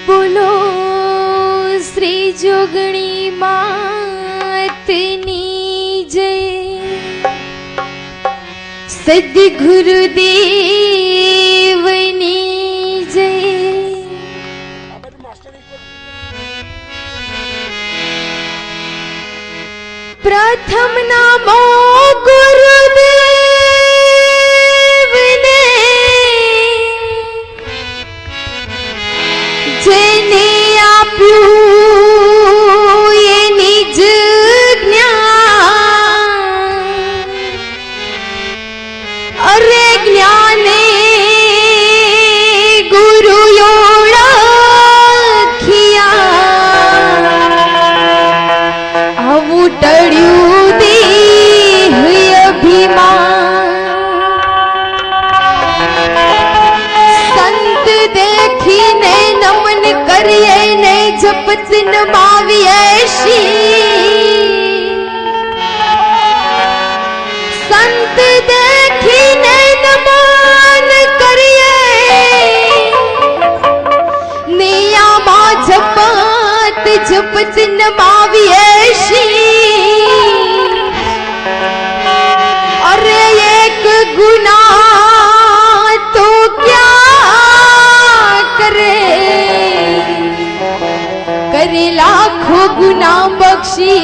बोलो श्री जोगणी मातनी जय। सद्गुरुदेवनी जय। प्रथम नामो गुरुदेव ने जेने आप्यू ये निज ज्ञान। अरे ज्ञाने गुरु ओळखिया आवू टळ्यू देह अभिमान। संत देखीने नमन करिए ने जपत नमाविए शी। संत देखीने नमन करिए नियमा जपत जपत नमाविए शी। अरे एक गुना तो क्या करे, करे लाखों गुना बख्शी।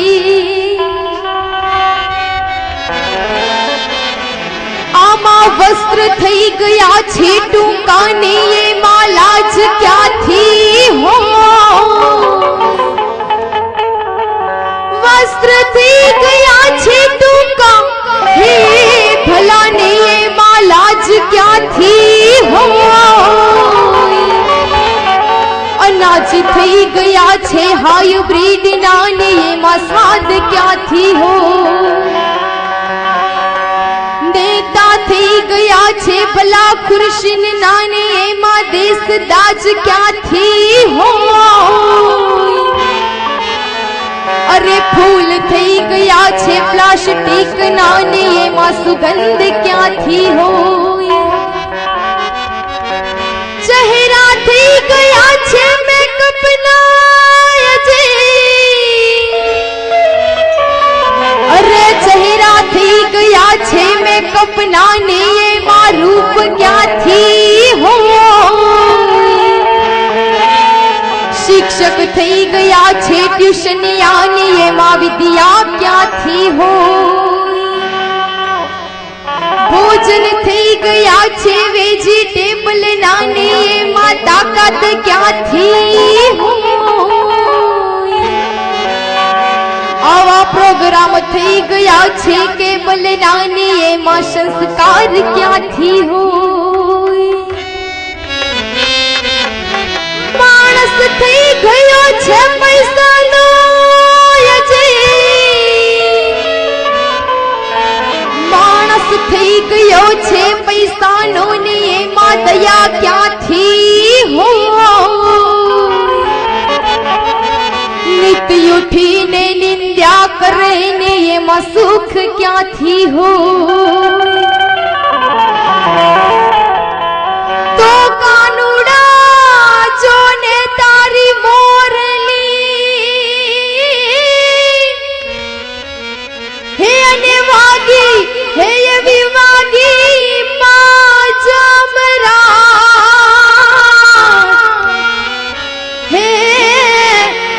आमा वस्त्र थई गया छे टूंका ने ये मालाज क्या थी हो। वस्त्र थी गया छे टूंका हे भला ने ये मालाज क्या थी हो। अनाज थई गया छे हाइब्रिड नाने ये मसाद क्या थी हो। नेता थी गया छे भला खुर्शीन नाने ये मां देश दाज क्या थी हो। अरे फूल थई गया छे प्लास्टिक नाने ये मां सुगंध क्या थी हो। चेहरा थी गया छे मेकअप नायजे। अरे चेहरा थी गया छे मेकअप नाने ये मां रूप क्या थी हो। शिक्षक थई गया छे ट्यूशन यानी ये मां विद्या क्या थी हो। भोजन थई गया छे वेजिटेबल नानी ये मां ताकत क्या थी हो। आवा प्रोग्राम थई गया छे केवल नानी ये मां संस्कार क्या थी हो। मानस थई गयो छे पैसा नो यजे। मानस थई गयो छे पैसा नो ने ये मां दया क्या थी हो। नित्य उठीने निंदा करे ने ये मां सुख क्या थी हो। तो कानूड़ा जो ने तारी मोरली हे अनेवागी हे ये विवागी मां जमरा। हे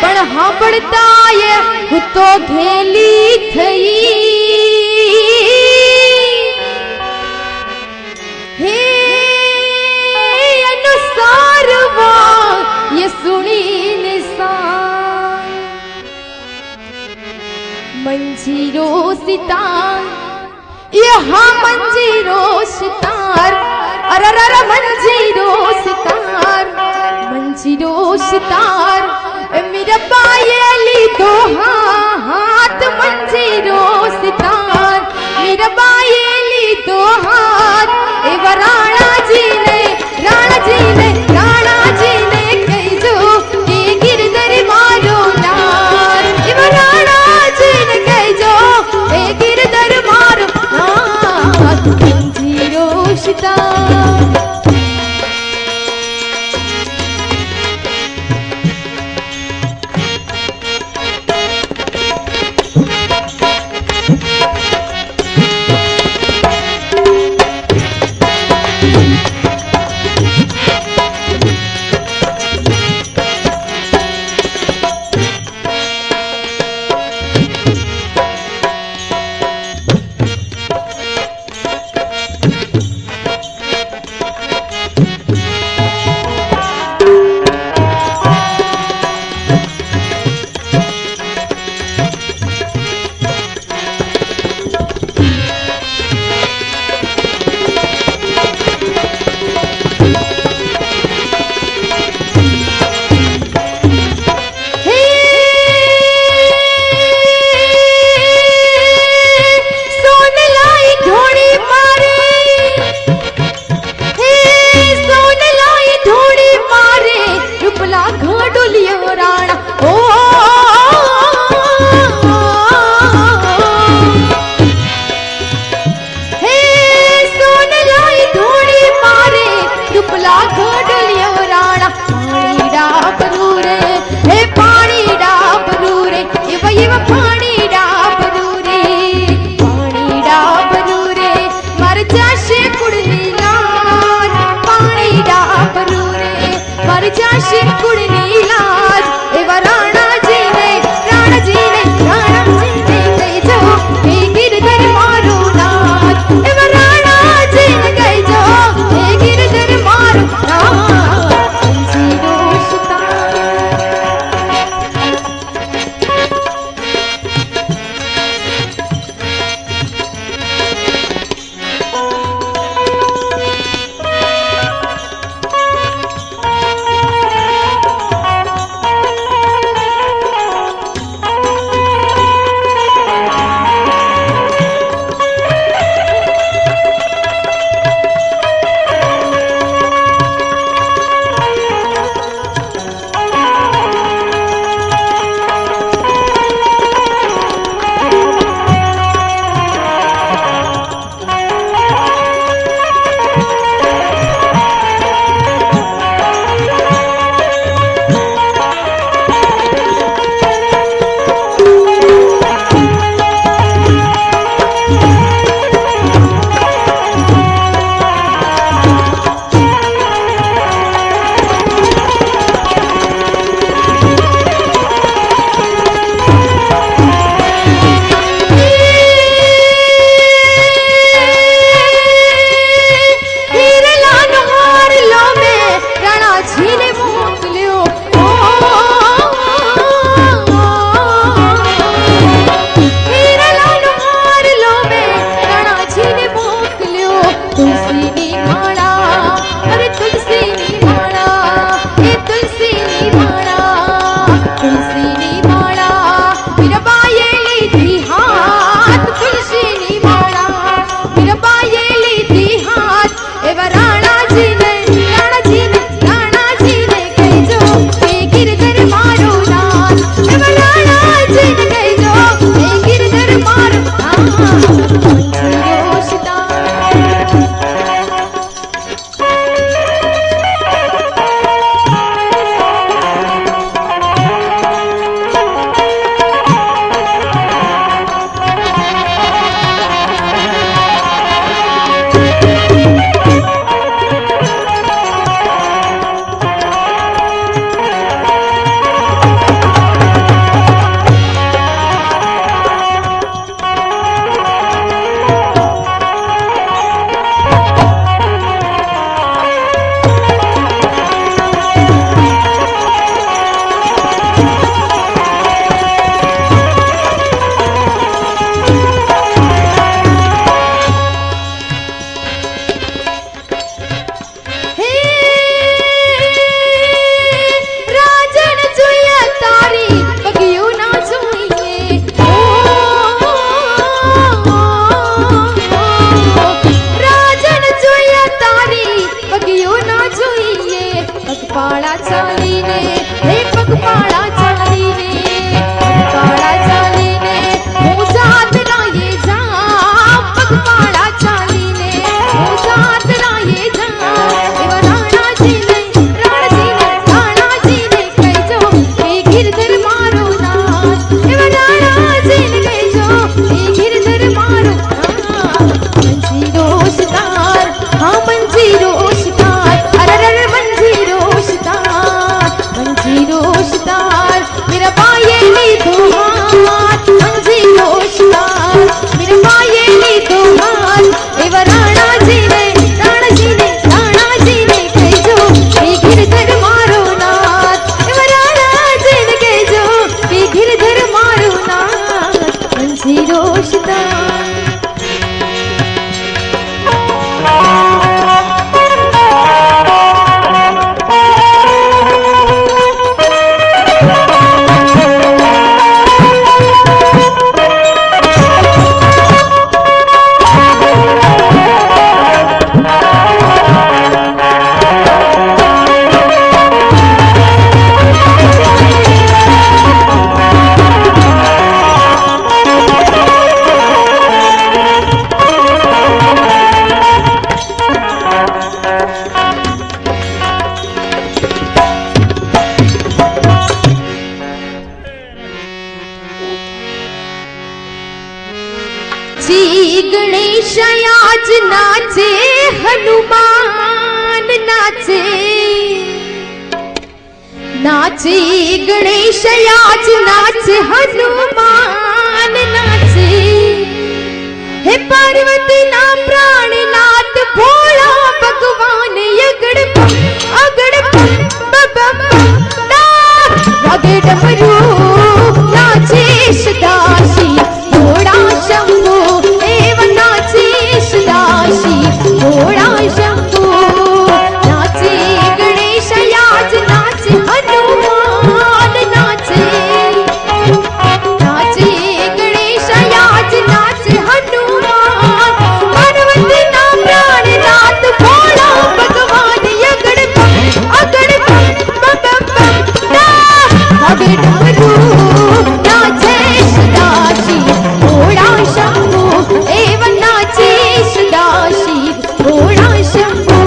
पण हांभळता ये હું તો ઘેલી થઈ। हे अनुसार वा ये सुनी निशान। मंजीरो सितार ये हाँ मंजीरो सितार। अररर मंजीरो सितार मंजीरो सितार। मेरा पायली दो हाथ मंजीरो सितार। मेरा पायली दो हाथ ए राणा जी ने राणा जी ने राणा जी ने कही जो के गिरधर मारो नार। ए राणा जी ने कही जो के गिरधर मारो नार। मंजीरो सितार जाशी कुड़नी लाज एवा राणा जी ने कही जो हे गिरधर मारो नाथ एवा राणा जी ने कही जो हे गिरधर मारो नाथ जीरो गणेशयाज नाचे हनुमान नाचे नाची गणेश आज नाच हनुमान नाचे हे पार्वती ना प्राणनाथ भोला भगवान अगड़ बम वागे डमरू नाचे सदाशी घोड़ा शंभू एवं नाचे सदाशी घोड़ा शंभू नाचे गणेश आज नाच हनुमान नाचे नाचे गणेश आज नाच हनुमान पार्वती ना प्राणनाथ भोला भगवान अगड़ वागे डमरू नाचे सदाशी घोड़ा शंभू एवं नाचे सदाशी घोड़ा शंभू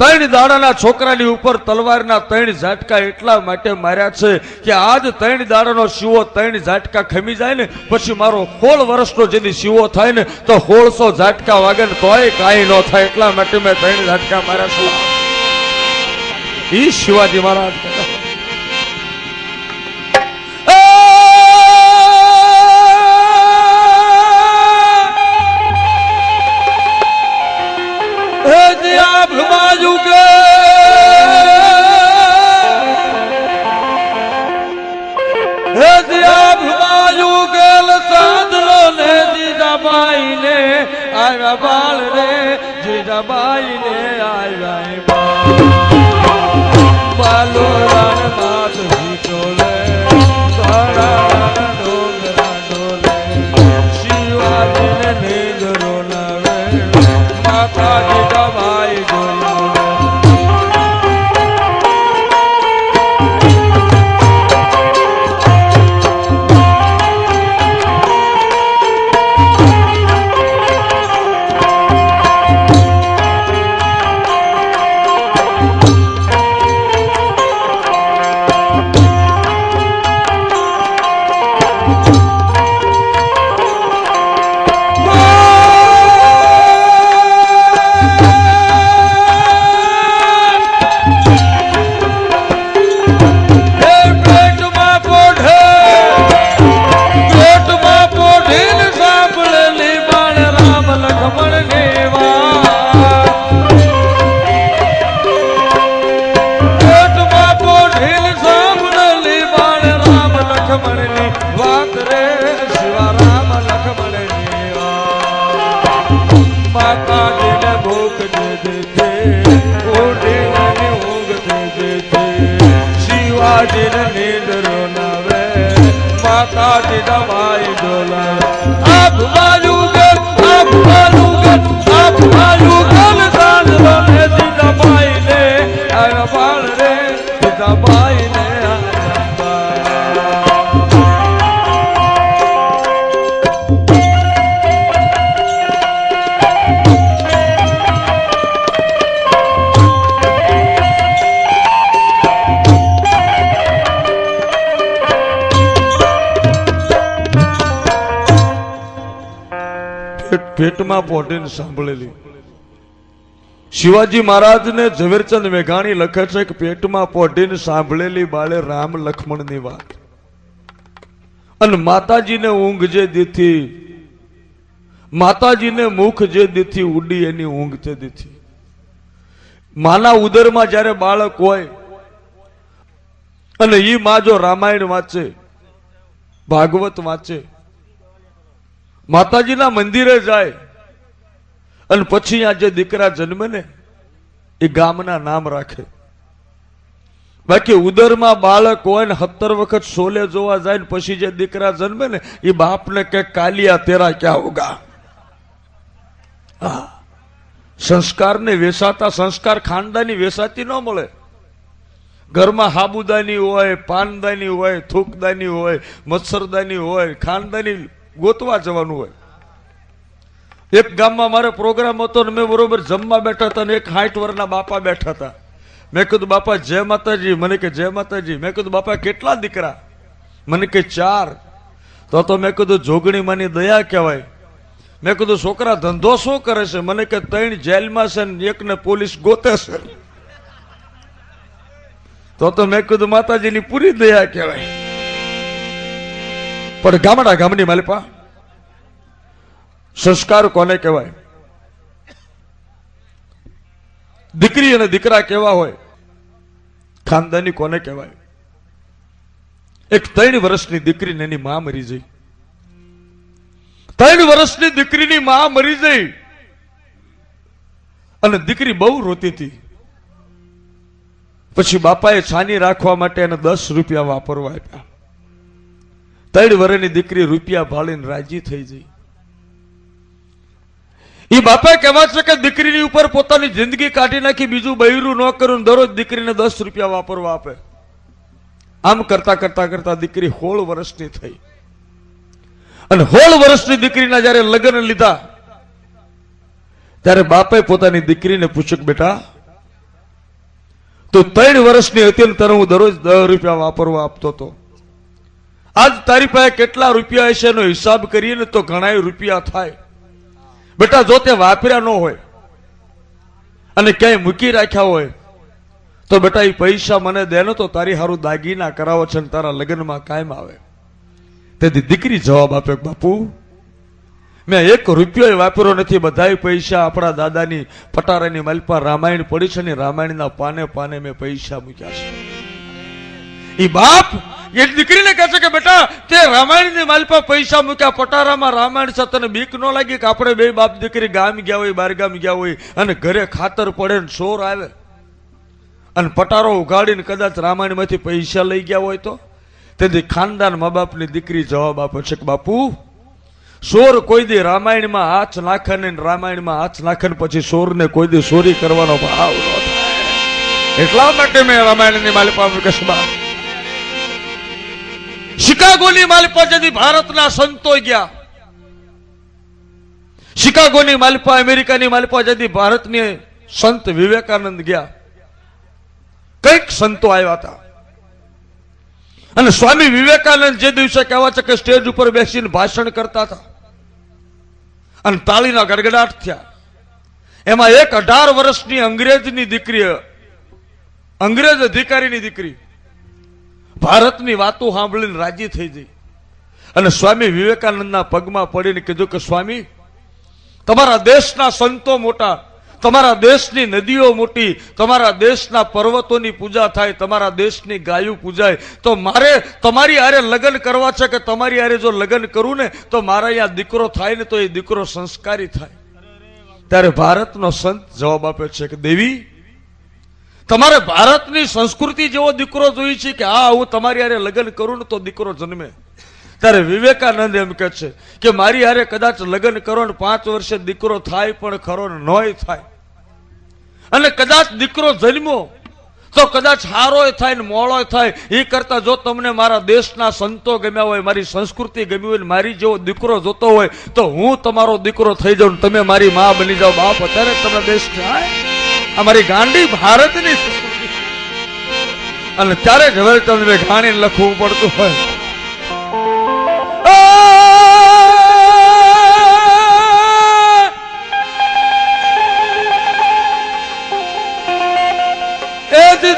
ત્રણ દાડાના છોકરાની ઉપર તલવારના ત્રણ ઝાટકા એટલા માટે માર્યા છે કે આજ ત્રણ દાડાનો શિવો ત્રણ ઝાટકા ખમી જાય ને પછી મારો 16 વર્ષનો જેની શિવો થાય ને તો 1600 ઝાટકા વાગે ને તોય કાંઈ ન થાય એટલા માટે મેં ત્રણ ઝાટકા માર્યા છું. ઈ શિવાજી મહારાજ बाल रे जीजाबाई ने आए बालो रण नाथ चोले डोंगरा डोले शिवाजी ने नींद रोनावे माता जीजाबाई डोले તીજા ભાઈ ઢોલા આ ભુવાયું ગલ આ ભુવાયું ગલ આ ભુવાયું ગલ સાંજલો ને તીજા ભાઈ ને આ બાળ રે તીજા ભાઈ ને પેટમાં પોટીને સાંભળેલી શિવાજી મહારાજ ને ઝવેરચંદ મેઘાણી લખે છે કે પેટમાં પોટીને સાંભળેલી બાળે રામ લક્ષ્મણ ની વાત અને માતાજીને ઊંઘ જે દીધી માતાજીને મુખ જે દીધી ઉડી એની ઊંઘ તે દીધી માના ઉદરમાં જ્યારે બાળક હોય અને ઈ માં જો રામાયણ વાંચે ભાગવત વાંચે માતાજીના મંદિરે જાય અને પછી આ જે દીકરા જન્મે ને એ ગામના નામ રાખે બાકી ઉદરમાં બાળક હોય ને 70 વખત શોલે જોવા જાય ને પછી જે દીકરા જન્મે ને એ બાપને કે કાલિયા તેરા ક્યાં હોગા સંસ્કારને વેસાતા સંસ્કાર ખાનદાની વેસાતી ન મળે ઘરમાં હાબુદાની હોય પાનદાની હોય થૂકદાની હોય મચ્છરદાની હોય ખાનદાની ગોતવા જવાનું હોય એક ગામમાં મારે પ્રોગ્રામ હતો ને મેં બરોબર જમવા બેઠા હતા ને એક 60 વર્ષના બાપા બેઠા હતા મેં કીધું બાપા જય માતાજી મને કે જય માતાજી મેં કીધું બાપા કેટલા દીકરા મને કે 4 તો મેં કીધું જોગણી માની દયા કહેવાય મેં કીધું છોકરા ધંધો શું કરે છે મને કે 3 જેલમાં છે ને એકને પોલીસ ગોતે છે તો મેં કીધું માતાજીની પૂરી દયા કહેવાય પણ ગામની માલિપા સંસ્કાર કોને કહેવાય દીકરી અને દીકરા કેવા હોય ખાનદાની કોને કહેવાય એક 3 વર્ષની દીકરીને એની માં મરી જઈ 3 વર્ષની દીકરીની માં મરી જઈ અને દીકરી બહુ રોતી હતી પછી બાપાએ છાની રાખવા માટે એને 10 રૂપિયા વાપરવા આપ્યા 3 વર્ષની દીકરી રૂપિયા ભાળીને રાજી થઈ જઈ એ બાપાએ કહેવા છે કે દીકરીની ઉપર પોતાની જિંદગી કાઢી નાખી બીજું બૈરું ન કરું દરરોજ દીકરીને 10 રૂપિયા વાપરવા આપે આમ કરતા કરતા કરતા દીકરી 16 વર્ષની થઈ અને 16 વર્ષની દીકરીના જયારે લગ્ન લીધા ત્યારે બાપાએ પોતાની દીકરીને પૂછ્યું કે બેટા તું 3 વર્ષની હતી ને તને હું દરરોજ 10 રૂપિયા વાપરવા આપતો હતો આજ તારી પાસે કેટલા રૂપિયા હશે એનો હિસાબ કરીએ ને તો ઘણા રૂપિયા થાય બેટા જો તે વાપર્યા ન હોય અને ક્યાંય મૂકી રાખ્યા હોય તો બેટા એ પૈસા મને દે ને તો તારી હારું દાગીના કરાવો છે ને તારા લગ્નમાં કાયમ આવે તેથી દીકરી જવાબ આપે બાપુ મેં 1 રૂપિયો વાપર્યો નથી બધા પૈસા આપણા દાદાની પટારાની માલપા રામાયણ પડી છે ને રામાયણના પાને પાને મેં પૈસા મૂક્યા છે એ બાપ એ દીકરીને કહે છે કે બેટા તે રામાયણની માલપા પૈસા મૂક્યા પટારામાં રામાયણ છે તને બીક ન લાગી કે આપણે 2 બાપ દીકરી ગામ ગયા હોય બહાર ગામ ગયા હોય અને ઘરે ખાતર પડે ને ચોર આવે અને પટારો ઉગાડીને કદાચ રામાયણમાંથી પૈસા લઈ ગયા હોય તો તેથી ખાનદાન મા બાપની દીકરી જવાબ આપે છે કે બાપુ ચોર કોઈ દી રામાયણમાં હાથ નાખે ને રામાયણમાં હાથ નાખે ને પછી ચોરને કોઈ દી ચોરી કરવાનો ભાવ ન થાય એટલા માટે મેં રામાયણની માલિપા મૂકે છે બાપ શિકાગોની માલિપા જતી ભારતના સંતો ગયા શિકાગોની માલિપા અમેરિકાની માલિપા જતી ભારતની સંત વિવેકાનંદ ગયા કઈક સંતો આવ્યા હતા અને સ્વામી વિવેકાનંદ જે દિવસે કહેવા છે કે સ્ટેજ ઉપર બેસીને ભાષણ કરતા હતા અને તાળીના ગડગડાટ થયા એમાં એક 18 વર્ષની અંગ્રેજની દીકરી અંગ્રેજ અધિકારીની દીકરી ભારતની વાતો સાંભળીને રાજી થઈ ગઈ અને સ્વામી વિવેકાનંદના પગમાં પડીને કીધું કે સ્વામી તમારા દેશના સંતો મોટા તમારા દેશની નદીઓ મોટી તમારા દેશના પર્વતોની પૂજા થાય તમારા દેશની ગાયો પૂજાય તો મારે તમારી હારે લગ્ન કરવા છે કે તમારી હારે જો લગ્ન કરું ને તો મારા અહીંયા દીકરો થાય ને તો એ દીકરો સંસ્કારી થાય ત્યારે ભારતનો સંત જવાબ આપે છે કે દેવી તમારે ભારતની સંસ્કૃતિ જેવો દીકરો જોઈએ છે કે હા હું તમારી હારે લગ્ન કરું ને તો દીકરો જન્મે ત્યારે વિવેકાનંદ એમ કહે છે કે મારી હારે કદાચ લગ્ન કરો ને 5 વર્ષે દીકરો થાય પણ ખરો ને નોય થાય, અને કદાચ દીકરો જન્મો તો કદાચ હારોય થાય ને મોળોય થાય, એ કરતા જો તમને મારા દેશના સંતો ગમ્યા હોય, મારી સંસ્કૃતિ ગમી હોય, મારી જેવો દીકરો જોતો હોય તો હું તમારો દીકરો થઈ જાઉં, તમે મારી માં બની જાઓ બાપ, અત્યારે તમને દેશ થાય. અમારી ગાંડી ભારતની સંસ્કૃતિ, અને ત્યારે જ હવે તમને ગાણી લખવું પડતું હોય.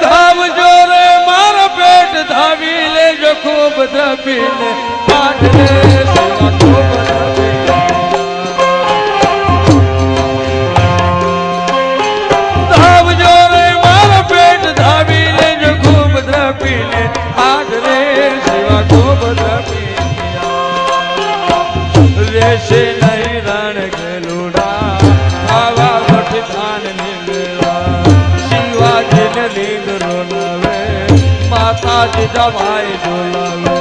ધાવજો રે મારા પેટ ધાવી લેજો ખૂબ ધપી લે પાટ રે સેવા ખૂબ ધપી ધાવજો રે મારા પેટ ધાવી લેજો ખૂબ ધપી લે પાટ રે સેવા ખૂબ ધપી રેશે નહીં રણ ગેલુડા આવા મઠ ધાન નીલવા શિવાજીને લીધ રોલાવે માતાજી જવાય ડોલાવે.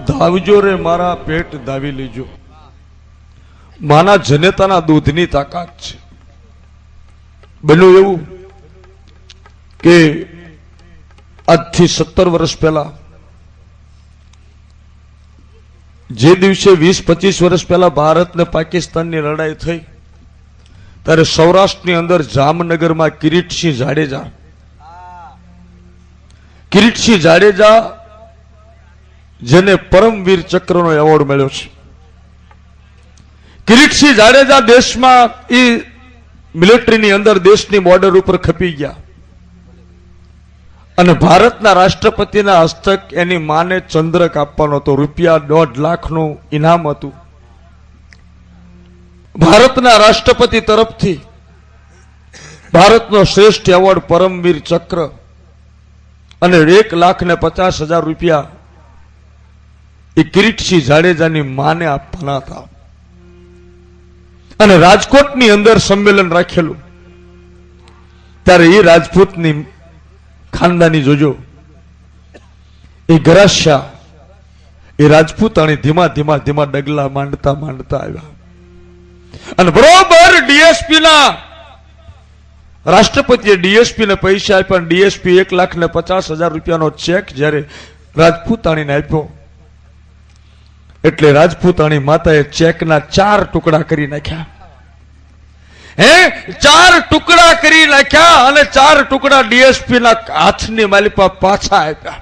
ધાવજો રે મારા પેટ ધાવી લેજો. માના જનેતાના દૂધની તાકાત છે. બન્યું એવું કે આજથી 17 વર્ષ પહેલા, જે દિવસે 20-25 વર્ષ પહેલા ભારત ને પાકિસ્તાનની લડાઈ થઈ, ત્યારે સૌરાષ્ટ્રની અંદર જામનગરમાં કિરીટસિંહ જાડેજા જેને પરમવીર ચક્રનો એવોર્ડ મળ્યો છે. કિરીટસિંહ જાડેજા દેશમાં એ મિલિટરીની અંદર દેશની બોર્ડર ઉપર ખપી ગયા, અને ભારતના રાષ્ટ્રપતિના હસ્તક એની માને ચંદ્રક આપવાનો હતો. ₹1.5 લાખનું ઇનામ હતું. ભારતના રાષ્ટ્રપતિ તરફથી ભારતનો શ્રેષ્ઠ એવોર્ડ પરમવીર ચક્ર અને ₹1,50,000 એ કિરીટસિંહ જાડેજાની માને આપવાના હતા. અને રાજકોટની અંદર સંમેલન રાખેલું, ત્યારે એ રાજપૂતની ખાનદાની જોજો, એ ગરાસિયા, એ રાજપૂતાણી ધીમા ડગલા માંડતા આવ્યા, અને બરોબર ડીએસપી ના રાષ્ટ્રપતિએ ડીએસપી ને પૈસા આપ્યા. ડીએસપી ₹1,50,000 ચેક જયારે રાજપૂતાણીને આપ્યો, એટલે રાજપૂતાણી માતાએ ચેકના 4 ટુકડા કરી નાખ્યા. 4 ટુકડા કરી નાખ્યા, અને 4 ટુકડા ડીએસપી ના હાથની માલિપા પાછા આપ્યા.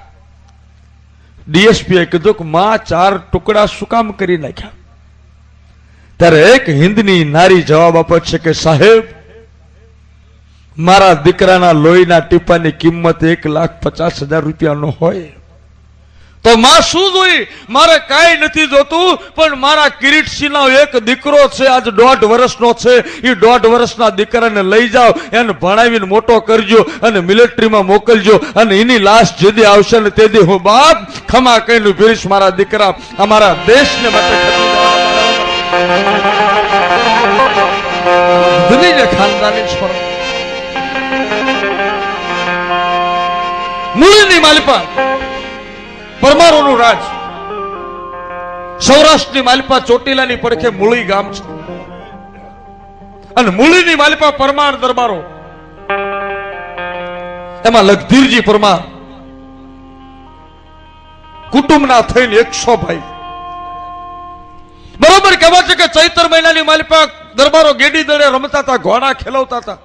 ડીએસપીએ કીધું કે માં 4 ટુકડા શું કામ કરી નાખ્યા? ત્યારે એક હિન્દની નારી જવાબ આપે છે કે સાહેબ, મારા દીકરાના લોહીના ટીપાની કિંમત ₹1,50,000 હોય તો માં શું જોઈ? મારે કાંઈ નથી જોતું, પણ મારા કિરીટસિંહનો એક દીકરો છે, આજ 1.5 વર્ષનો છે, એ 1.5 વર્ષના દીકરાને લઈ જાઓ, એને ભણાવીને મોટો કરજો અને મિલિટરીમાં મોકલજો, અને એની લાશ જેદી આવશે ને તેદી હું બાપ ખમા કહીને ફીરીશ મારા દીકરા અમારા દેશને માટે ખાનદાની છોડ મૂળની માલિપા પરમારોનું રાજ. સૌરાષ્ટ્રની માલિપા ચોટીલાની પડખે મૂળી ગામ છે, અને મૂળીની માલિપા પરમાર દરબારો, એમાં લખધીરજી પરમાર કુટુંબના થઈને 100 ભાઈ. બરોબર કહેવાય છે કે ચૈત્ર મહિનાની માલિપા દરબારો ગેડી દળે રમતા હતા, ઘોડા ખેલવતા હતા.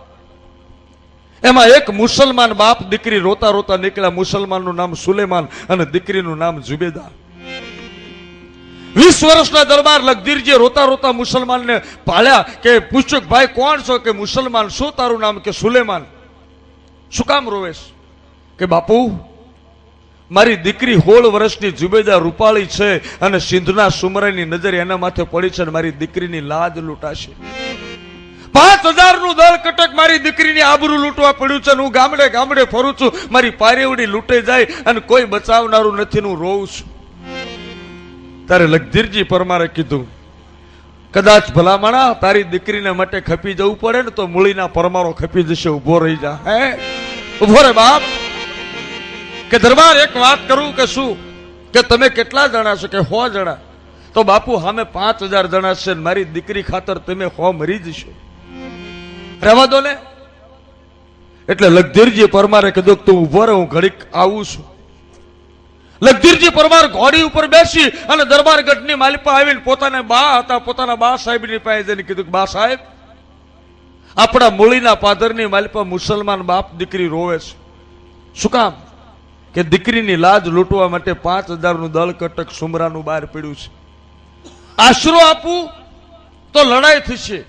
એમાં એક મુસલમાન બાપ દીકરી રોતા રોતા નીકળ્યા. મુસલમાનનું નામ સુલેમાન અને દીકરીનું નામ જુબેદા. 20 વર્ષના દરબાર લખધીરજી રોતા રોતા મુસલમાનને પાળ્યા કે પૂછ્યું ભાઈ કોણ છો? કે મુસલમાન. શું તારું નામ? કે સુલેમાન. શું કામ રોવેશ? કે બાપુ મારી દીકરી 16 વર્ષની જુબેદા રૂપાળી છે અને સિંધના સુમરાની નજર એના માથે પડી છે અને મારી દીકરીની લાજ લૂંટાશે. 5000 નું દળ કટક મારી દીકરીની આબરૂ લૂંટવા પડ્યું છે. હું ગામડે ગામડે ફરું છું, મારી પારેવડી લૂંટાઈ જાય અને કોઈ બચાવનારું નથી, હું રોઉં છું. ત્યારે લખધીરજી પરમારે કીધું, કદાચ ભલામણા તારી દીકરીને માટે ખપી જવું પડે ને તો મૂળીના પરમારો ખપી જશે. ઉભો રહી જા. હે ઉભો રે બાપ. કે દરબાર એક વાત કરું કે શું? કે તમે કેટલા જણા છો? કે 100 જણા. તો બાપુ સામે 5000 જણા છે, મારી દીકરી ખાતર તમે 100 મરી જશો. રહેવા દો ને. એટલે લખધીરજી પરમારે કીધું તું ઉભો રહે, હું ઘડીક આવું છું. લખધીરજી પરમાર ઘોડી ઉપર બેસી અને દરબારગઢની માલિપા આવીને પોતાના બા હતા, પોતાના બા સાહેબની પાસે જઈને કીધું કે બા સાહેબ, આપણા મૂળીના પાદરની માલિપા મુસલમાન બાપ દીકરી રોવે છે. શું કામ? કે દીકરીની લાજ લૂંટવા માટે 5000 નું દળ કટક સુમરાનું બહાર પડ્યું છે. આશરો આપું તો લડાઈ થશે,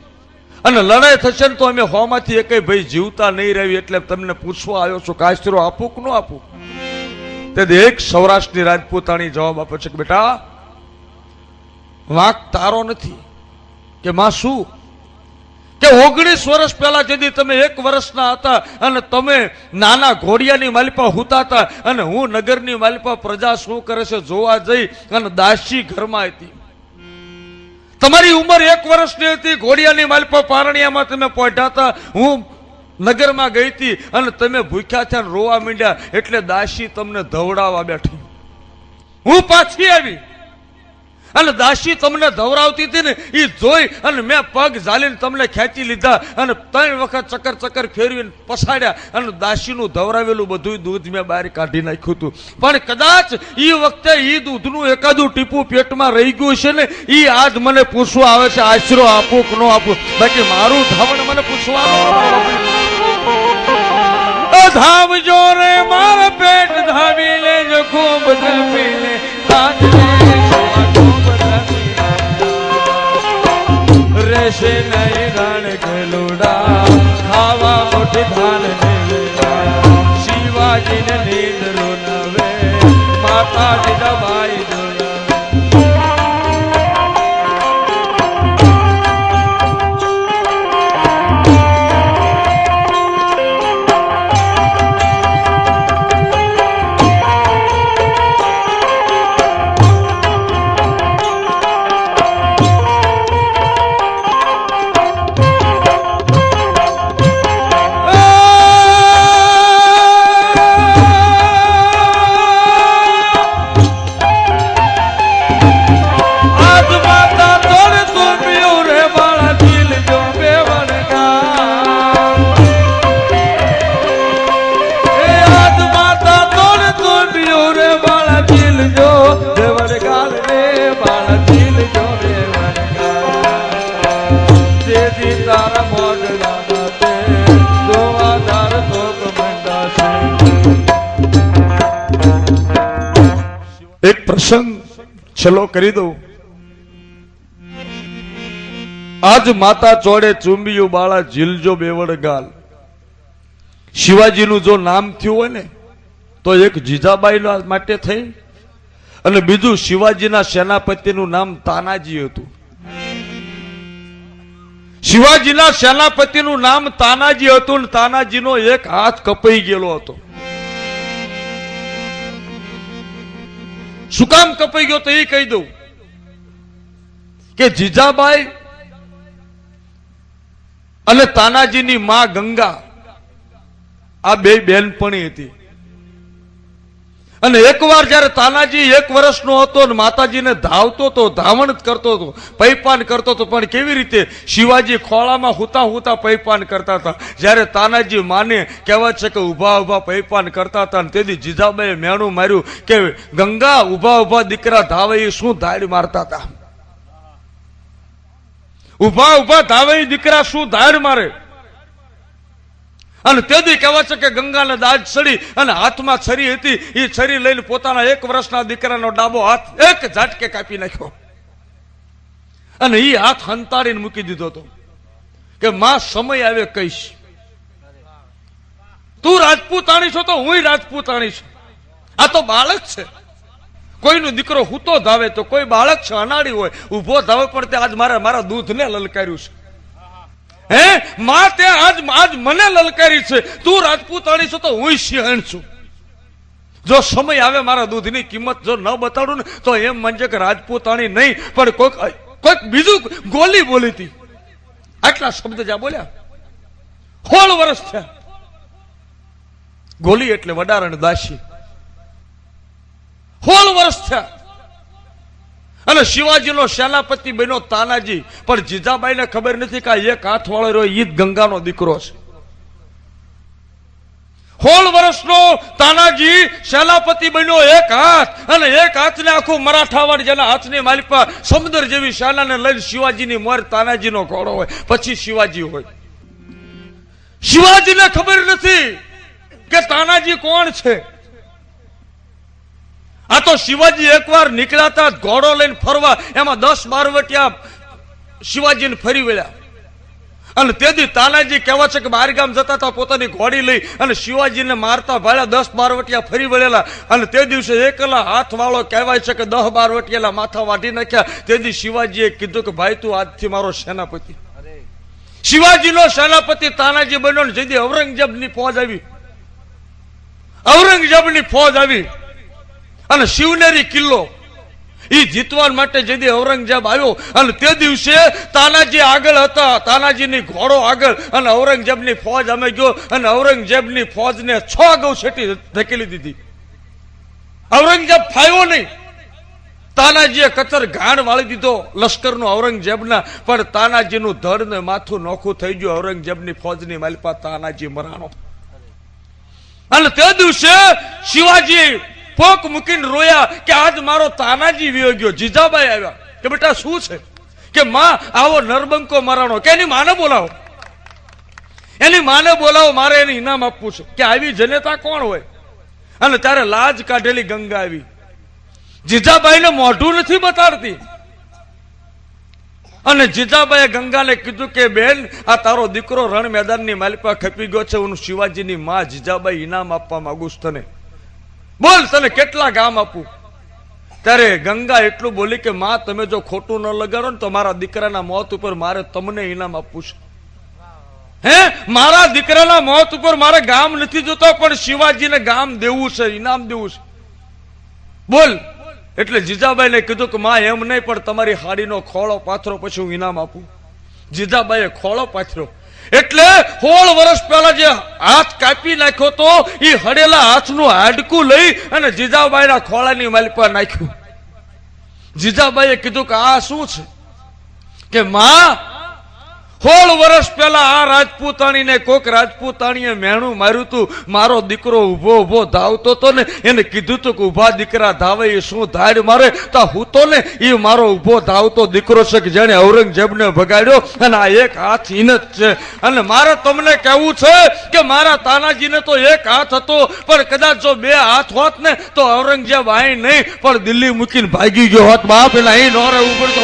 અને લડાઈ થશે ને તો અમે 100 માંથી એકેય ભાઈ જીવતા નહીં રહી. એટલે તમને પૂછવા આવ્યો છું કે આશરો આપું કે ન આપું? તે એક સૌરાષ્ટ્રની રાજપૂતાણી જવાબ આપે છે કે બેટા વાંક તારો નથી. કે માં શું? કે 19 વર્ષ પહેલા જેથી તમે 1 વર્ષના હતા અને તમે નાના ઘોડિયાની માલિપા હુતા હતા અને હું નગરની માલિપા પ્રજા શું કરે છે જોવા જઈ અને દાસી ઘરમાં હતી. તમારી ઉંમર 1 વર્ષની હતી, ઘોડિયાની માલિપા પારણિયામાં તમે પહોંચ્યા હતા, હું નગરમાં ગઈ હતી અને તમે ભૂખ્યા થયા રોવા માંડ્યા એટલે દાસી તમને ધવડાવવા બેઠી. હું પાછી આવી અને દાસી તમને ધવરાવતી હતી ને એ જોઈ અને મેં પગ ઝાલીને તમને ખેંચી લીધા અને 3 વખત ચક્કર ચક્કર ફેરવીને પછાડ્યા અને દાસીનું ધવરાવેલું બધું દૂધ મેં બહાર કાઢી નાખ્યું હતું. પણ કદાચ એ વખતે એ દૂધનું એકાદું ટીપું પેટમાં રહી ગયું છે ને એ આજ મને પૂછવા આવે છે આશરો આપું કે ન આપું. બાકી મારું ધાવણ મને પૂછવા ધાવજો રે મારા પેટ ધાવી લેજો ખૂબ ધરપી લે રેશે નહીં રણ ગલુડા ખાવા મોટી ધાન શિવાજીને નીંદ રોનાવે માતા જીજાબાઈ એક પ્રસંગ છેલ્લો કરી દઉં. આજ માતા ચોડે ચુંબિયું બાળા ઝીલજો બેવડ ગાલ. શિવાજીનું જો નામ થયું હોય ને તો એક જીજાબાઈ માટે થઈ અને બીજું શિવાજીના સેનાપતિનું નામ તાનાજી હતું. શિવાજીના સેનાપતિનું નામ તાનાજી હતું ને તાનાજીનો એક હાથ કપાઈ ગયેલો હતો. શું કામ કપાઈ ગયો તો એ કહી દઉં કે જીજાબાઈ અને તાનાજીની માં ગંગા આ બે બેનપણી હતી. અને એકવાર જયારે તાનાજી 1 વર્ષનો હતો ને માતાજીને ધાવતો હતો, ધાવણ કરતો હતો, પૈપાન કરતો હતો. પણ કેવી રીતે? શિવાજી ખોળામાં હુતા હુતા પૈપાન કરતા હતા. જયારે તાનાજી માને કહેવાય છે કે ઉભા ઉભા પૈપાન કરતા હતા. તેથી જીજાબાઈએ મેણું માર્યું કે ગંગા ઉભા ઉભા દીકરા ધાવે એ શું ધાડ મારતા હતા? ઉભા ઉભા ધાવે દીકરા શું ધાડ મારે? અને તેથી કહેવાય છે કે ગંગાને દાજ સડી અને હાથમાં છરી હતી. એ છરી લઈને પોતાના 1 વર્ષના દીકરાનો ડાબો હાથ એક ઝાટકે કાપી નાખ્યો અને એ હાથ હંતાડીને મૂકી દીધો હતો કે માં સમય આવે કહીશ. તું રાજપૂતાણી છો તો હું રાજપૂતાણી છું. આ તો બાળક છે. કોઈનો દીકરો હૂતો ધાવે તો કોઈ બાળક છે અનાડી હોય ઉભો ધાવે પણ તે આજ મારા દૂધને લલકાર્યું છે. હે માં તે આજ મને લલકારી છે. તું રાજપૂતાણી છો તો હું સિંહણ છું. જો સમય આવે મારા દૂધની કિંમત જો ન બતાડું ને તો એમ માનજે કે રાજપૂતાણી નહીં પણ કોઈક બીજું ગોલી બોલી હતી. આટલા શબ્દ જ્યાં બોલ્યા 16 વર્ષ થયા. ગોલી એટલે વડારણ દાસી. 16 વર્ષ થયા અને શિવાજીનો સેનાપતિ બન્યો તાનાજી. પણ જીજાબાઈને ખબર નથી કે આ એક હાથ વાળો રહ્યો ઈ ગંગાનો દીકરો છે. 16 વર્ષનો તાનાજી સેનાપતિ બન્યો એક હાથ અને એક હાથને આખું મરાઠાવાડ જેના હાથની માલિપા સમુદ્ર જેવી સેનાને લઈને શિવાજીની મોર તાનાજીનો ઘોડો હોય પછી શિવાજી હોય. શિવાજીને ખબર નથી કે તાનાજી કોણ છે. આ તો શિવાજી એકવાર નીકળ્યા હતા ઘોડો લઈને ફરવા, એમાં 10-12 વટિયા શિવાજીને ફરી વળ્યા અને તેથી તાનાજી કહેવા છે કે બહાર ગામ જતા હતા પોતાની ઘોડી લઈ અને શિવાજીને મારતા ભાળ્યા. 10-12 વટિયા ફરી વળેલા અને તે દિવસે એકલા હાથ વાળો કહેવાય છે કે 10-12 વટિયાલા માથા વાઢી નાખ્યા. તેથી શિવાજીએ કીધું કે ભાઈ તું આજથી મારો સેનાપતિ. શિવાજીનો સેનાપતિ તાનાજી બન્યો. જેથી ઔરંગઝેબની ફોજ આવી અને શિવનેરી કિલ્લો ઈ જીતવા માટે જેથી ઔરંગઝેબ આવ્યો અને તે દિવસે તાનાજી આગળ હતા, તાનાજીની ઘોડો આગળ અને ઔરંગઝેબની ફોજ અમે ગયો અને ઔરંગઝેબની ફોજને 6 ગૌ છેટી ધકેલી દીધી. ઔરંગઝેબ ફાયો નહીં. તાનાજીએ કચર ઘાણ વાળી દીધો લશ્કરનો ઔરંગઝેબના. પણ તાનાજીનું ધડ ને માથું નોખું થઈ ગયું. ઔરંગઝેબની ફોજની માલિપા તાનાજી મરાણો અને તે દિવસે શિવાજી પોક મૂકીને રોયા કે આજ મારો તાનાજી વિયો ગયો. જીજાબાઈ આવ્યા કે બેટા શું છે કે માં આવો નરબંકો મરાણો કે એની માને બોલાવો, એની માને બોલાવો, મારે એને ઇનામ આપવું છે. કે આવી જનેતા કોણ હોય? અને ત્યારે લાજ કાઢેલી ગંગા આવી. જીજાબાઈને મોઢું નથી બતાડતી અને જીજાબાઈએ ગંગાને કીધું કે બેન આ તારો દીકરો રણ મેદાનની માલિપા ખપી ગયો છે. હું શિવાજીની માં જીજાબાઈ ઇનામ આપવા માંગુ છું તને. બોલ તને કેટલા ગામ આપું? ત્યારે ગંગા એટલું બોલી કે માં તમે જો ખોટું ન લગાડો ને તો મારા દીકરાના મોત ઉપર મારે તમને ઇનામ આપવું છે. હે મારા દીકરાના મોત ઉપર મારે ગામ નથી જોતો પણ શિવાજીને ગામ દેવું છે, ઇનામ દેવું છે. બોલ. એટલે જીજાબાઈને કીધું કે માં એમ નહીં પણ તમારી હાડીનો ખોળો પાથરો પછી હું ઇનામ આપું. જીજાબાઈએ ખોળો પાથરો એટલે 16 વર્ષ પહેલા જે હાથ કાપી નાખ્યો તો એ હડેલા હાથનું હાડકું લઈ અને જીજાબાઈના ખોળાની માલિપા નાખ્યું. જીજાબાઈએ કીધું કે આ શું છે? કે માં 16 વર્ષ પહેલા આ રાજપૂતાણીને કોક રાજપૂતાણીએ મેણું માર્યું તું. મારો દીકરો ઉભો ધાવતો તો ને એને કીધું તું કે ઉભા દીકરા ધાવે એ શું ધાડ મારે તો હું તો ને એ મારો ઉભો ધાવતો દીકરો છે કે જેને ઔરંગઝેબને ભગાડ્યો અને આ એક હાથ ઈન જ છે. અને મારે તમને કહેવું છે કે મારા તાનાજીને તો એક હાથ હતો પણ કદાચ જો 2 હાથ હોત ને તો ઔરંગઝેબ અહીં નહીં પણ દિલ્હી મૂકીને ભાગી ગયો હોત. બાપ એટલે અહીં નોરે ઉપર તો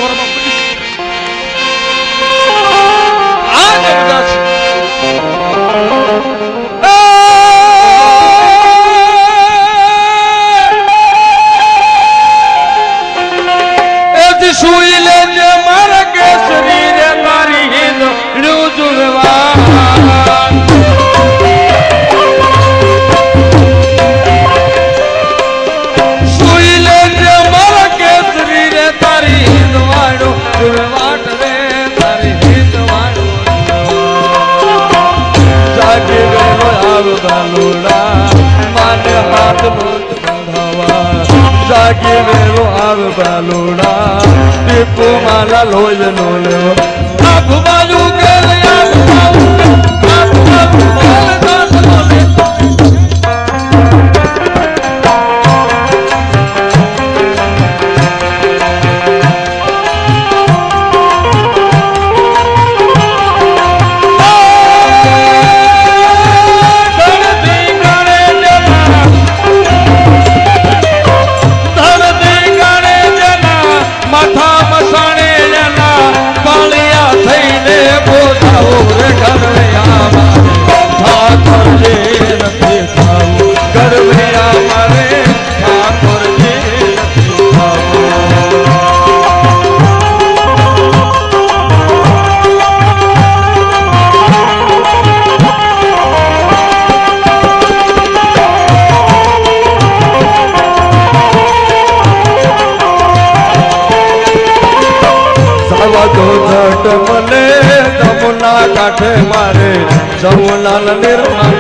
સુઈ લેજે મારા કેસરી રે તારી હિંદ જુલવા સુઈ લેજે મારા કેસરી રે તારી હિંદ વાળો જુલવાટ રે તારી હિંદ વાળો જાગે ગયો આવતા લોડા માને હાથ મોત બંધાવા જાગે વેરો આવતા લોડા ટીપુ માલા લોય નો લેવો આભ બાજુ કે આભ બાજુ માથા મસાણે જના પાળિયા જમુલાલ નિર્મલ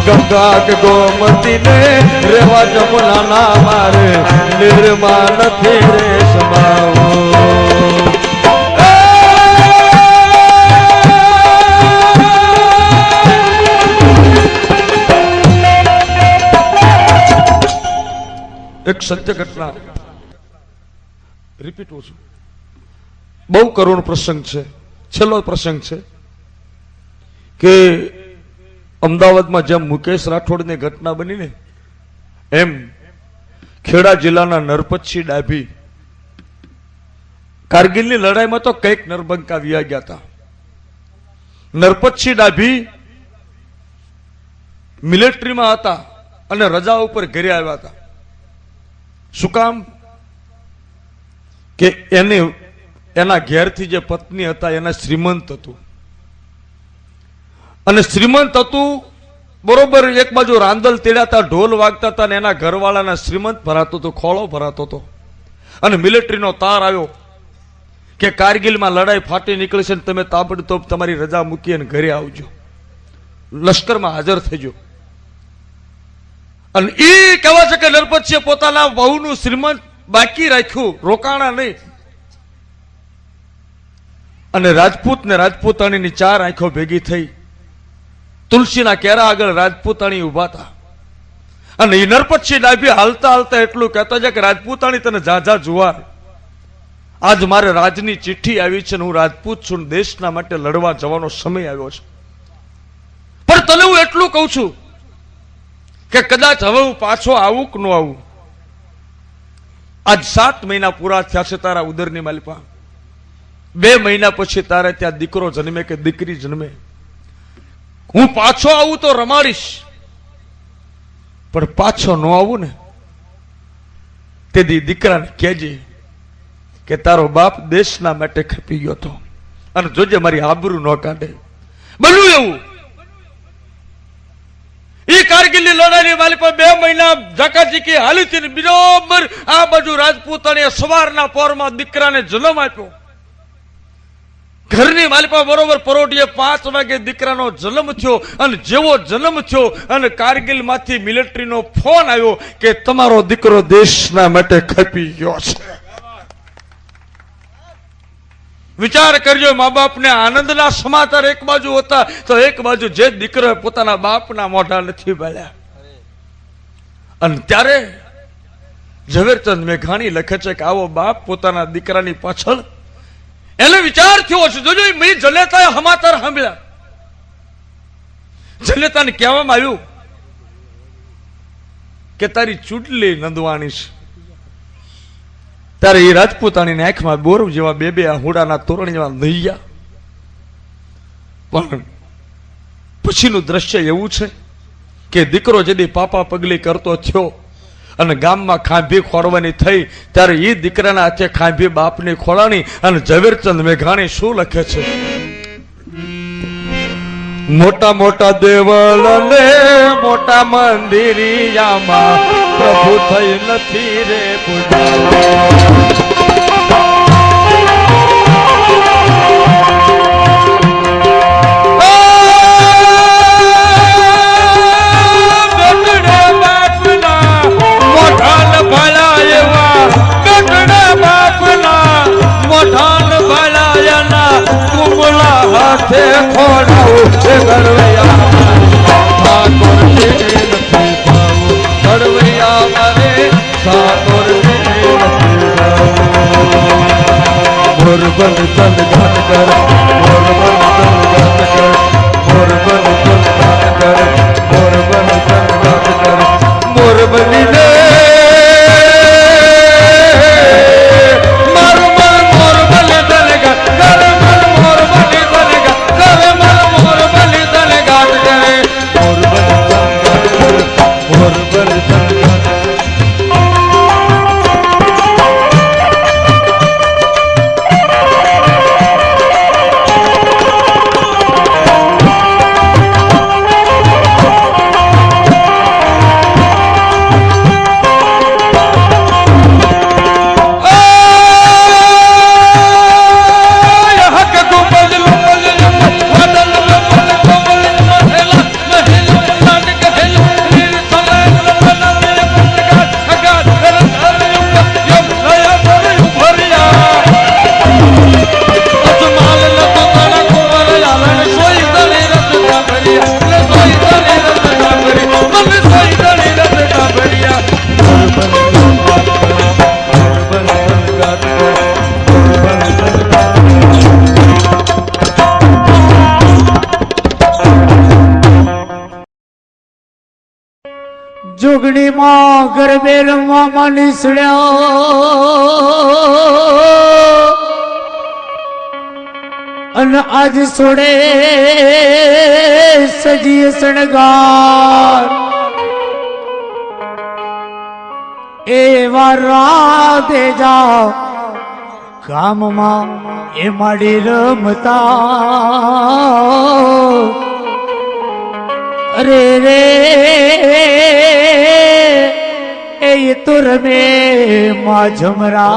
ગંગા કે ગોમતી ને રેવા જમુના ના મારે નિર્મા નથી રે સમાવો એક સત્ય ઘટના રિપીટ છું. બહુ કરુણ પ્રસંગ છે. છેલ્લો પ્રસંગ છે કે અમદાવાદમાં જેમ મુકેશ રાઠોડની ઘટના બની ને એમ ખેડા જિલ્લાના નરપતસિંહ ડાભી કારગિલની લડાઈમાં તો કઈક નરબંકા વ્યા ગયા હતા. નરપતસિંહ ડાભી મિલિટરીમાં હતા અને રજા ઉપર ઘરે આવ્યા હતા. શું કામ કે એના ઘેરથી જે પત્ની હતા એના શ્રીમંત હતું અને શ્રીમંત હતું બરોબર એક બાજુ રાંદલ તેડાતા ઢોલ વાગતા હતા અને એના ઘરવાળાના શ્રીમંત ભરાતો હતો, ખોળો ભરાતો હતો અને મિલિટરીનો તાર આવ્યો કે કારગિલમાં લડાઈ ફાટી નીકળી છે, તમે તાબડતોબ તમારી રજા મૂકી અને ઘરે આવજો, લશ્કરમાં હાજર થઈજો. અને એ કહેવા છે કે નરપતસિંહે પોતાના વહુનું શ્રીમંત બાકી રાખ્યું, રોકાણા નહીં. અને રાજપૂત ને રાજપૂતાણીની ચાર આંખો ભેગી થઈ તુલસીના કેરા આગળ રાજપૂતાણી ઉભા હતા અને એ નરપતસિંહ ડાભી હાલતા હાલતા એટલું કહેતા છે કે રાજપૂતાણી તને જાજા જુવાર, આજ મારે રાજની ચિઠ્ઠી આવી છે, હું રાજપૂત છું, દેશના માટે લડવા જવાનો સમય આવ્યો છે, પણ તને હું એટલું કહું છું કે કદાચ હવે હું પાછો આવું કે ન આવું. આજ 7 મહિના પૂરા થયા છે તારા ઉદરની માલિપા. 2 મહિના પછી તારે ત્યાં દીકરો જન્મે કે દીકરી જન્મે, હું પાછો આવું તો રમાડીશ, પણ પાછો ન આવું ને તે દી દીકરાને કહેજે કે તારો બાપ દેશના માટે ખપી ગયો હતો અને જોજે મારી આબરૂ ન કાઢે. બન્યું એવું. એ કારગિલની લડાઈની માલિકા 2 મહિના ઝાકાઝીકી હાલી હતી. બરોબર આ બાજુ રાજપૂતાણીએ સવારના પોરમાં દીકરાને જન્મ આપ્યો. ઘરની માલિકા બરોબર પરોઢીએ 5 વાગે દીકરાનો જન્મ થયો અને જેવો જન્મ થયો અને કારગિલ માંથી મિલિટરીનો ફોન આવ્યો કે તમારો દીકરો દેશના માટે ખપી ગયો છે. વિચાર કરજો, મા બાપને આનંદના સમાચાર એક બાજુ હતા તો એક બાજુ જે દીકરો પોતાના બાપના મોઢા નથી બોલ્યા. અને ત્યારે ઝવેરચંદ મેઘાણી લખે છે કે આવો બાપ પોતાના દીકરાની પાછળ એને વિચાર થયો છે. જોજો મેં જનેતાએ સમાચાર સાંભળ્યા. જનેતાને કહેવામાં આવ્યું કે તારી ચૂંટલી નંદવાની છે. ત્યારે એ રાજપૂતાણીની આંખમાં બોર જેવા 2 આહુડાના તોરણ જેવા નહીં ગયા. પણ પછીનું દ્રશ્ય એવું છે કે દીકરો જેદી પાપા પગલી કરતો થયો અને ગામમાં ખાંભી ખોડવાની થઈ ત્યારે એ દીકરાના હાથે ખાંભી બાપની ખોળાણી. અને ઝવેરચંદ મેઘાણી શું લખે છે? મોટા મોટા દેવળ ને મોટા મંદિરિયામાં પ્રભુ થઈ નથી રે પૂજા. હાથે ખોડાવું છે ગળવૈયા ઠાકોર ને નથી પાવું, ગળવૈયા મારે ઠાકોર ને નથી પાવું. મોરબન ચંદ ઘાટ કર, મોરબન ચંદ ઘાટ કર, મોરબન ચંદ ઘાટ કર, મોરબન ચંદ ઘાટ કર, મોરબની ને जुगनी मां गरबे रमवा मां निसड़िया अन आज सोड़े सजी सणगार एवा राधे जा काम मां ए माड़ी रमता अरे रे ये तुर में माँ झमरा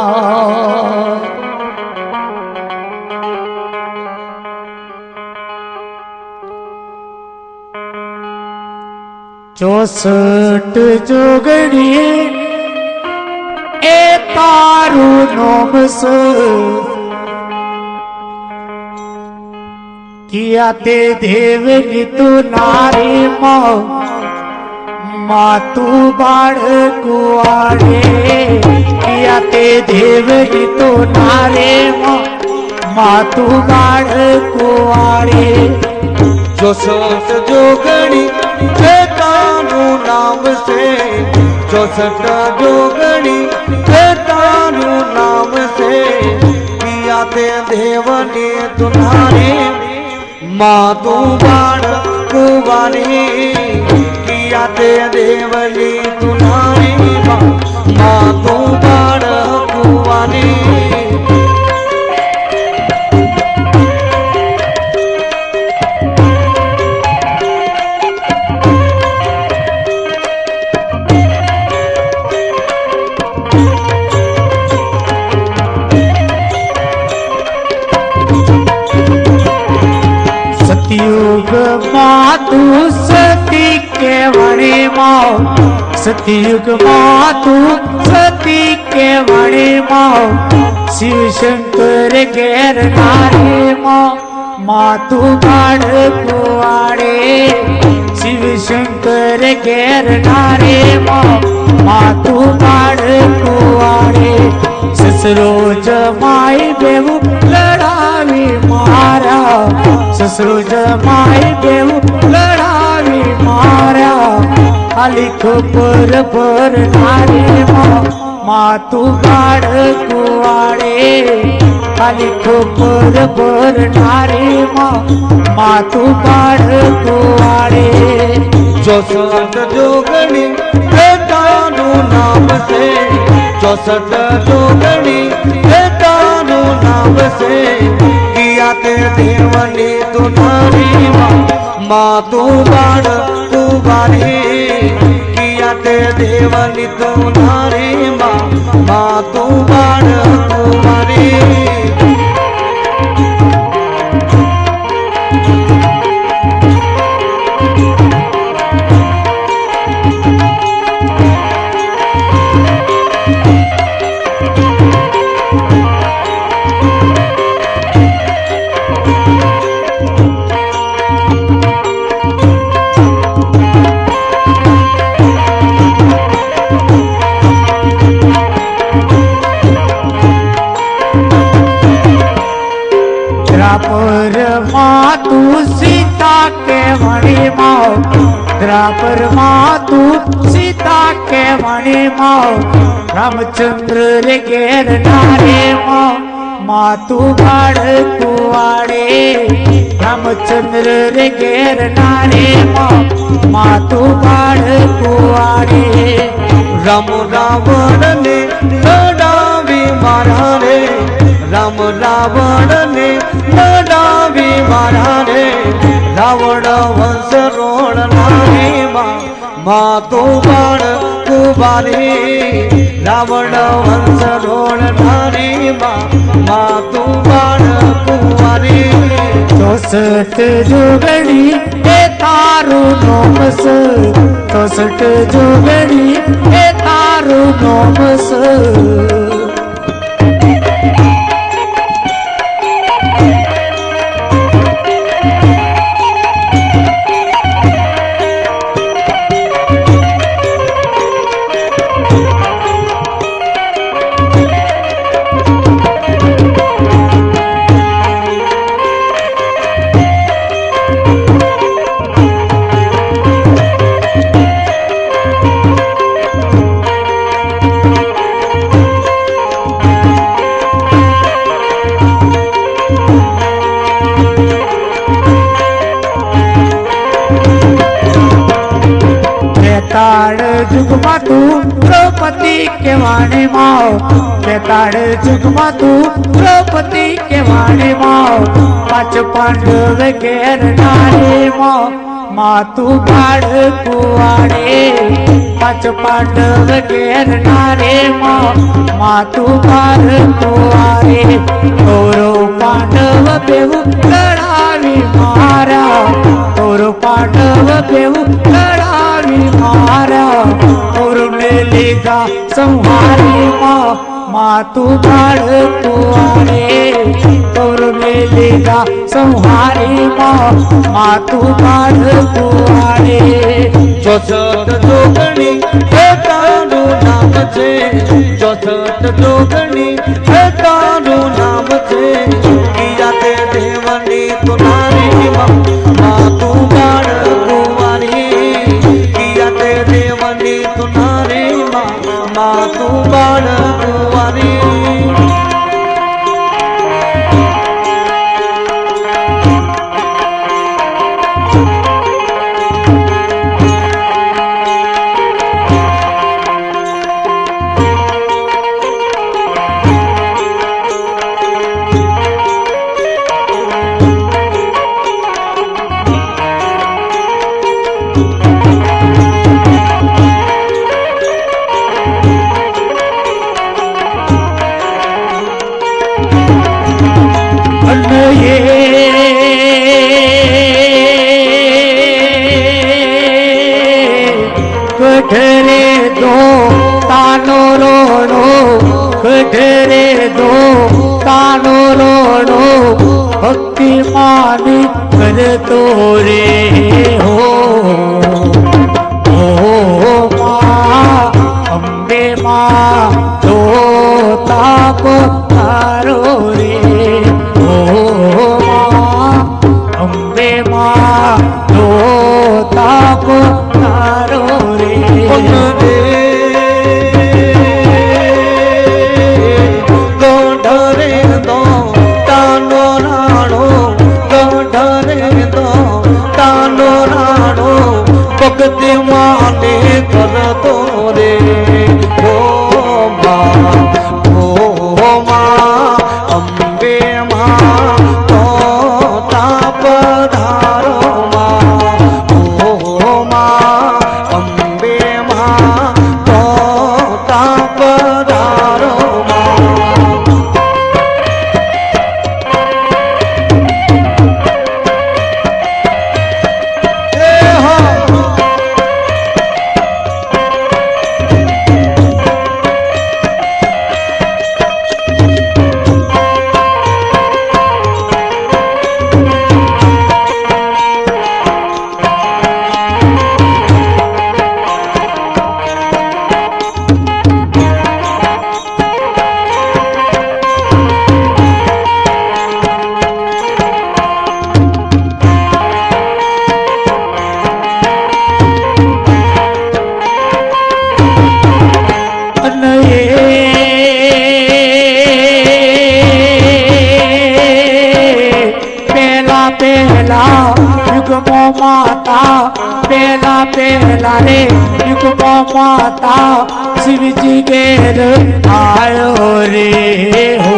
चौसठ जोगड़ी ए तारू नोमस किया ते देवनी तू नारी माँ तू बाढ़ कुआरे किया ते देवनी तू नारे माँ तू बाढ़ कुआरे चौसठ जोगणी तारू नाम से चौसठ जोगणी तारू नाम से किया ते देवनी तुम्हारे माँ तू बाण कुवारी किया ते देवनी तुम्हारी माँ तू बाण कुवारी सतयुग माँ तू सती के वणे माँ सतयुग माँ तू सती के वणे माँ शिव शंकर गैर नारे माँ तू बाढ़ कुआड़े शिव शंकर गैर नारे माँ तू बाढ़ कुआड़े ससुरो जमाई बेवू लड़ावी मारा ससुरो जमाई बेवू लड़ावी मारा अलिख पर नारे माँ तू बाढ़ कुआड़े अलिख पर नारे माँ तू बाढ़ कुआड़े चौसठ जोगणी तारू नाम से चौसठ जोगणी तारू नाम से किया ते देवनी तुम्हारी माँ तू बाण तू बारी किया ते देवनी तुम्हारी माँ तू बाण तू बारी द्रापर माँ तू सीता के मणि माँ द्रापर माँ तू सीता के मणि माँ रामचंद्र रे गैर नारे माँ तू बाढ़ कुआड़े रामचंद्र रे गैर नारे माँ तू बाढ़ कुआड़े राम रावण ने लड़ावी मारा रे राम रावण ने लड़ावी मारा रे रावण वंश रोण नारी माँ तो बाण कुबारी रावण वंश रोण नारी माँ तो बाण कुबारी चौसठ जोगणी ए तारू नोमस चौसठ जोगणी ए तारू नोमस जुगमा तू द्रौपदी के वाणी माओ बेताड़ जुगमा तू द्रौपदी के वाणी माओ पांच पांडव घेर नारे माओ माँ तू बाड़ कुआरे पांच पांडव घेर नारे माँ तू बाड़ कुआरे तोरो पांडव बेहू लड़ावी मारा तोरो पांडव बेहू लड़ावी मारा तोरो ने लीधा संहारी माँ तू बाड़ कुआरे तोरो ने लीधा संहारी माँ तू बाड़ कुआरे ચોસઠ જોગણી હે તારું નામ છે ચોસઠ જોગણી હે તારું નામ છે કિયા તે દેવની તું નારી માં તું બાળ કુંવારી કિયા તે દેવની તું નારી માં તું બાળ કુંવારી कठरे दो तानो रोड़ो कठरे दो तानो रोड़ो भक्ति मानी कर तो रे हो माँ अम्बे माँ दो ताप तारो रे अम्बे माँ दो ताप तारो रे ગોઢરે દો તાનો રાણો ગોઢરે દો તાનો રાણો ભક્તિ માને કરતો રે ઓ માં અંબે માં તો તાપ ધારો માં અંબે માં તો તાપ ધારો माता पहला पहला रे युगमो माता शिव जी घेर आयो रे हो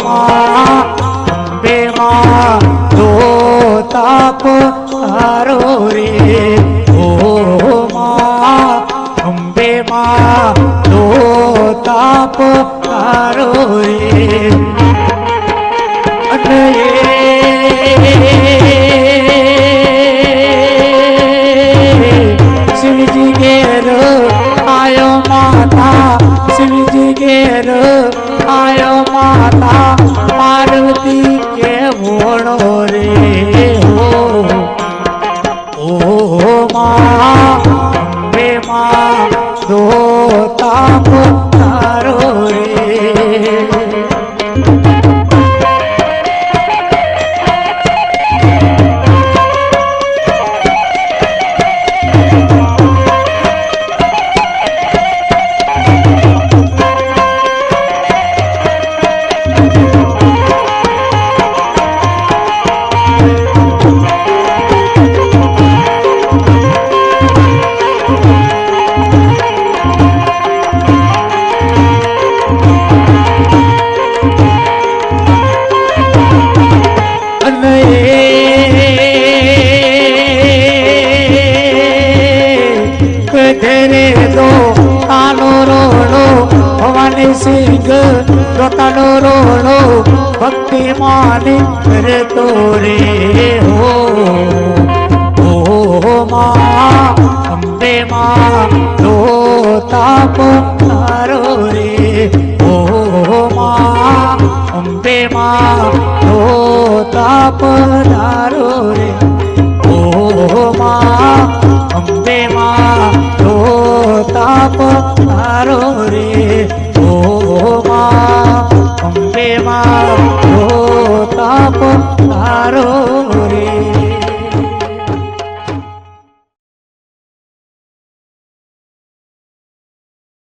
माँ अम्बे माँ दो ताप तारो रे हो माँ अम्बे माँ दो ताप तारो रे शिव जी घेर आयो माता शिव जी घेर आयो माता पार्वती के भोड़ो रे हो माँ अम्बे माँ दो ताप तारो रे લોડો ભક્તિ માને કરતો રે હો માં અંબે માં લો તાપ તારો રે